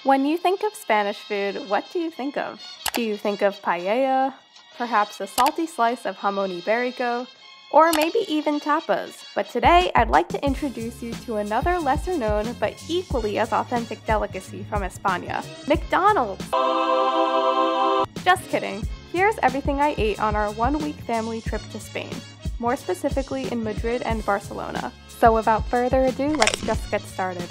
When you think of Spanish food, what do you think of? Do you think of paella, perhaps a salty slice of jamón ibérico, or maybe even tapas? But today, I'd like to introduce you to another lesser-known but equally as authentic delicacy from España, McDonald's! Just kidding. Here's everything I ate on our one-week family trip to Spain, more specifically in Madrid and Barcelona. So without further ado, let's just get started.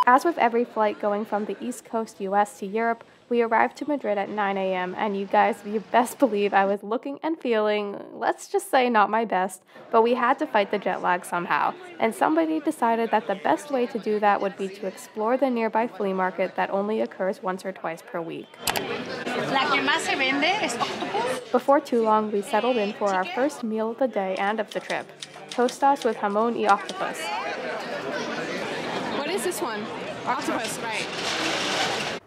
As with every flight going from the East Coast US to Europe, we arrived to Madrid at 9 a.m. and you guys, you best believe I was looking and feeling, let's just say not my best, but we had to fight the jet lag somehow. And somebody decided that the best way to do that would be to explore the nearby flea market that only occurs once or twice per week. Before too long, we settled in for our first meal of the day and of the trip, tostas with jamón y octopus. What is this one? Octopus, right.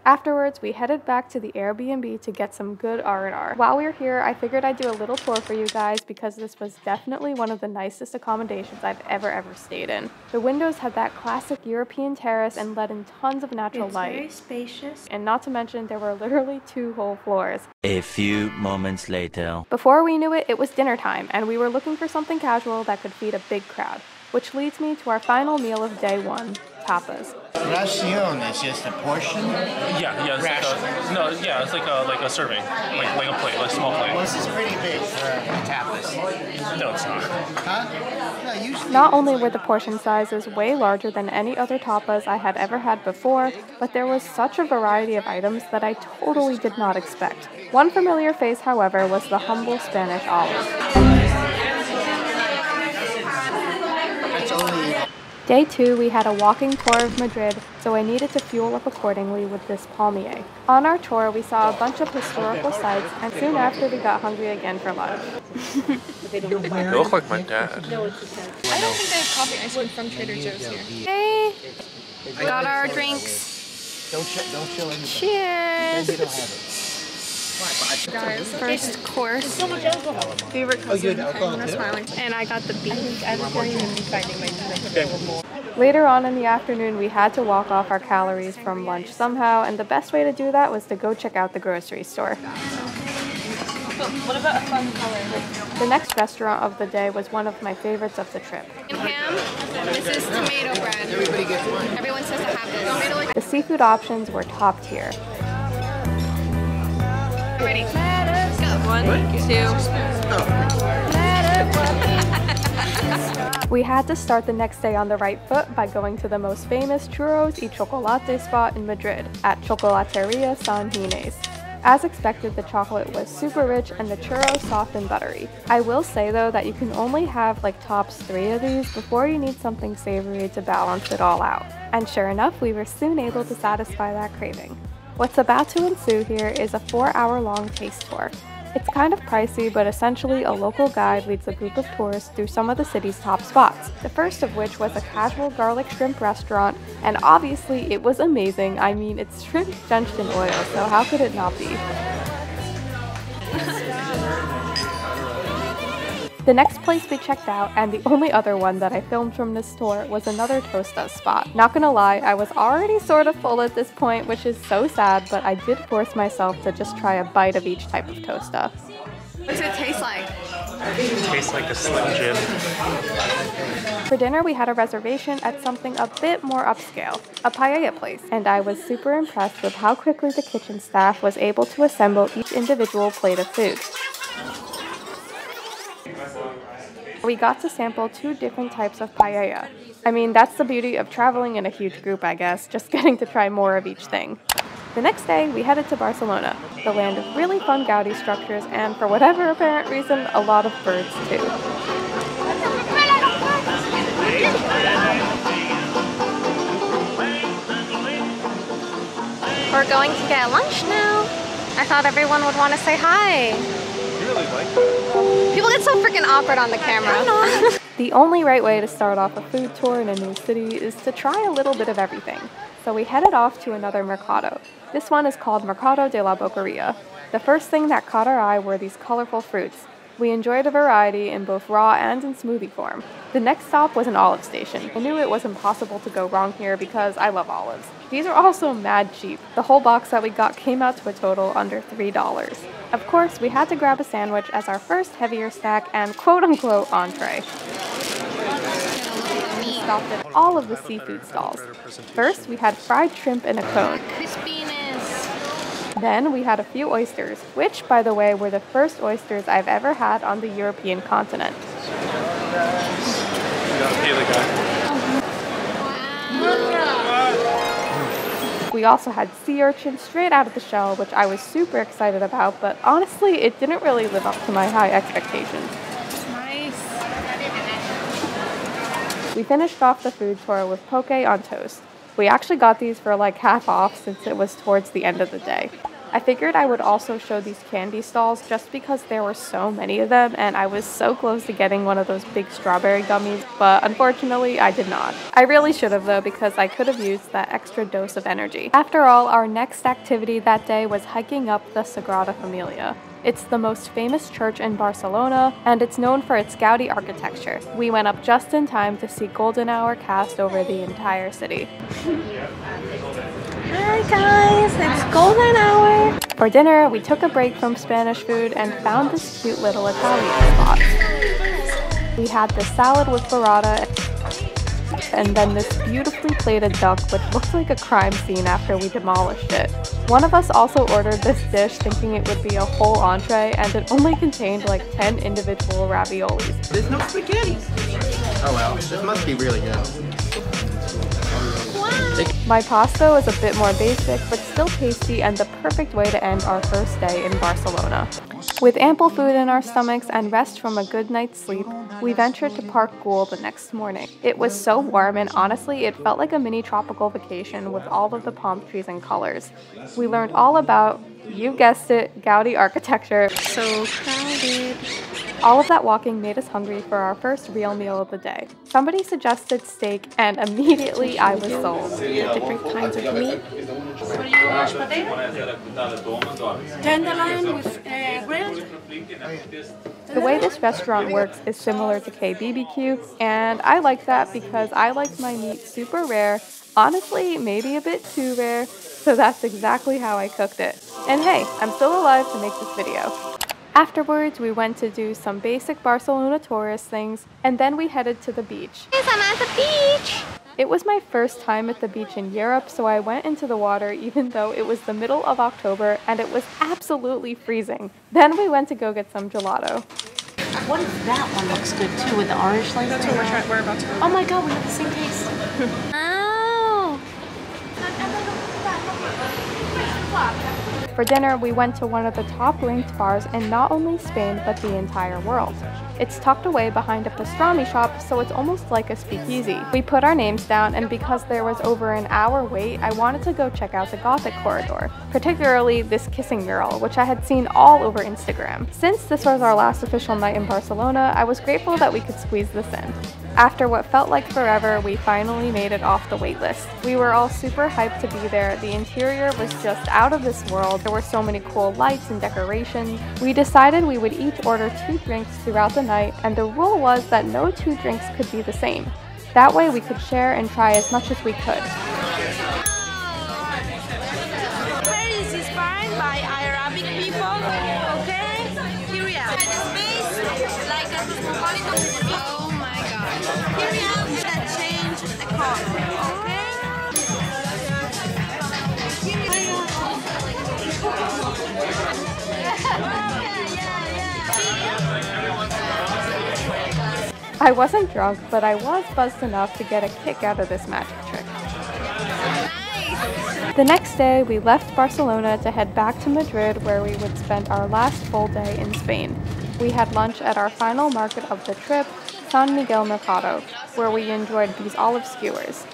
Afterwards, we headed back to the Airbnb to get some good R&R. While we were here, I figured I'd do a little tour for you guys because this was definitely one of the nicest accommodations I've ever stayed in. The windows had that classic European terrace and let in tons of natural light. It's very spacious. And not to mention, there were literally 2 whole floors. A few moments later. Before we knew it, it was dinner time, and we were looking for something casual that could feed a big crowd. Which leads me to our final meal of day 1, tapas. Ration is just a portion? Yeah, it's like a serving, like a plate, like a small plate. Well, this is pretty big for tapas. No, it's not. Huh? No, usually. Not only were the portion sizes way larger than any other tapas I had ever had before, but there was such a variety of items that I totally did not expect. One familiar face, however, was the humble Spanish olive. Day 2, we had a walking tour of Madrid, so I needed to fuel up accordingly with this palmier. On our tour, we saw a bunch of historical sites, and soon after we got hungry again for lunch. You look like my dad. I don't think they have coffee ice cream from Trader Joe's here. Hey! Got our drinks. Don't show anything. Cheers! Guys, first course. Favorite cousin. I'm smiling. And I got the beef. Later on in the afternoon, we had to walk off our calories from lunch somehow, and the best way to do that was to go check out the grocery store. What about a fun color? The next restaurant of the day was one of my favorites of the trip. And ham. This is tomato bread. Everybody gets one. Everyone says to have this. The seafood options were top tier. Ready? Go. 1, 2. We had to start the next day on the right foot by going to the most famous churros y chocolate spot in Madrid, at Chocolateria San Ginés. As expected, the chocolate was super rich and the churros soft and buttery. I will say though that you can only have like tops 3 of these before you need something savory to balance it all out. And sure enough, we were soon able to satisfy that craving. What's about to ensue here is a 4-hour-long taste tour. It's kind of pricey, but essentially a local guide leads a group of tourists through some of the city's top spots. The first of which was a casual garlic shrimp restaurant, and obviously it was amazing. I mean, it's shrimp drenched in oil, so how could it not be? The next place we checked out, and the only other one that I filmed from this tour, was another tostas spot. Not gonna lie, I was already sort of full at this point, which is so sad, but I did force myself to just try a bite of each type of tosta. What's it taste like? It tastes like a Slim Jim. For dinner, we had a reservation at something a bit more upscale, a paella place, and I was super impressed with how quickly the kitchen staff was able to assemble each individual plate of food. We got to sample 2 different types of paella. I mean, that's the beauty of traveling in a huge group, I guess, just getting to try more of each thing. The next day, we headed to Barcelona, the land of really fun Gaudi structures and, for whatever apparent reason, a lot of birds too. We're going to get lunch now. I thought everyone would want to say hi. Really like that. People get so freaking awkward on the camera. The only right way to start off a food tour in a new city is to try a little bit of everything. So we headed off to another mercado. This one is called Mercado de la Boqueria. The first thing that caught our eye were these colorful fruits. We enjoyed a variety in both raw and in smoothie form. The next stop was an olive station. I knew it was impossible to go wrong here because I love olives. These are also mad cheap. The whole box that we got came out to a total under $3. Of course, we had to grab a sandwich as our first heavier snack and quote-unquote entree. We stopped at all of the seafood stalls. First, we had fried shrimp in a cone. Then we had a few oysters, which, by the way, were the first oysters I've ever had on the European continent. We also had sea urchin straight out of the shell, which I was super excited about, but honestly, it didn't really live up to my high expectations. Nice. We finished off the food tour with poke on toast. We actually got these for like half off since it was towards the end of the day. I figured I would also show these candy stalls just because there were so many of them and I was so close to getting one of those big strawberry gummies, but unfortunately I did not. I really should have though, because I could have used that extra dose of energy. After all, our next activity that day was hiking up the Sagrada Familia. It's the most famous church in Barcelona, and it's known for its Gaudi architecture. We went up just in time to see golden hour cast over the entire city. Hi guys, it's golden hour. For dinner, we took a break from Spanish food and found this cute little Italian spot. We had the salad with burrata and then this beautifully plated duck which looked like a crime scene after we demolished it. One of us also ordered this dish thinking it would be a whole entree, and it only contained like 10 individual raviolis. There's no spaghetti. Oh well, this must be really good. My pasta was a bit more basic, but still tasty and the perfect way to end our first day in Barcelona. With ample food in our stomachs and rest from a good night's sleep, we ventured to Park Güell the next morning. It was so warm and honestly it felt like a mini tropical vacation with all of the palm trees and colors. We learned all about, you guessed it, Gaudi architecture. So crowded. All of that walking made us hungry for our first real meal of the day. Somebody suggested steak and immediately I was sold. Different kinds of meat. Tenderloin with grilled. The way this restaurant works is similar to KBBQ, and I like that because I like my meat super rare, honestly maybe a bit too rare, so that's exactly how I cooked it. And hey, I'm still alive to make this video. Afterwards, we went to do some basic Barcelona tourist things, and then we headed to the beach. Yes, I'm at the beach. It was my first time at the beach in Europe, so I went into the water even though it was the middle of October and it was absolutely freezing. Then we went to go get some gelato. What if that one looks good too with the orange slice? That's what we're about to go. Oh my god, we have the same taste. Oh. For dinner, we went to one of the top-ranked bars in not only Spain, but the entire world. It's tucked away behind a pastrami shop, so it's almost like a speakeasy. We put our names down, and because there was over an hour wait, I wanted to go check out the Gothic corridor, particularly this kissing mural, which I had seen all over Instagram. Since this was our last official night in Barcelona, I was grateful that we could squeeze this in. After what felt like forever, we finally made it off the wait list. We were all super hyped to be there. The interior was just out of this world. There were so many cool lights and decorations. We decided we would each order 2 drinks throughout the night, and the rule was that no 2 drinks could be the same. That way we could share and try as much as we could. Paris is inspired by Arabic people. Okay, here we are. Space like a cosmopolitan. Oh my god. Here we have that change the color. Okay. I wasn't drunk, but I was buzzed enough to get a kick out of this magic trick. The next day, we left Barcelona to head back to Madrid, where we would spend our last full day in Spain. We had lunch at our final market of the trip, San Miguel Mercado, where we enjoyed these olive skewers.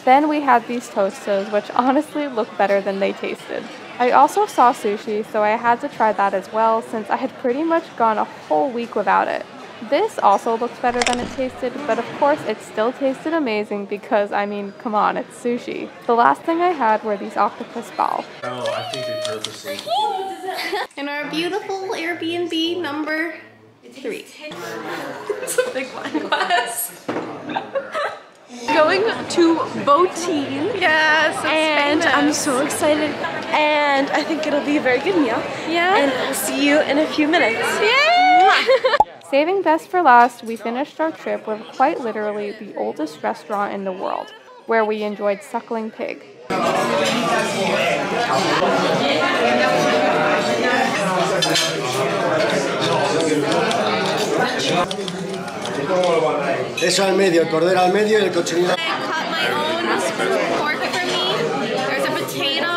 Then we had these tostas, which honestly looked better than they tasted. I also saw sushi, so I had to try that as well, since I had pretty much gone a whole week without it. This also looks better than it tasted, but of course it still tasted amazing because, I mean, come on, it's sushi. The last thing I had were these octopus ball. Oh, I think they purposely. In our beautiful Airbnb number 3. It's a big wine glass. Going to Botín. Yes, and famous. I'm so excited, and I think it'll be a very good meal. Yeah. And we'll see you in a few minutes. Yay! Saving best for last, we finished our trip with quite literally the oldest restaurant in the world, where we enjoyed suckling pig. Eso al medio, el cordero al medio y el cochinillo. I cut my own pork for me. There's a potato.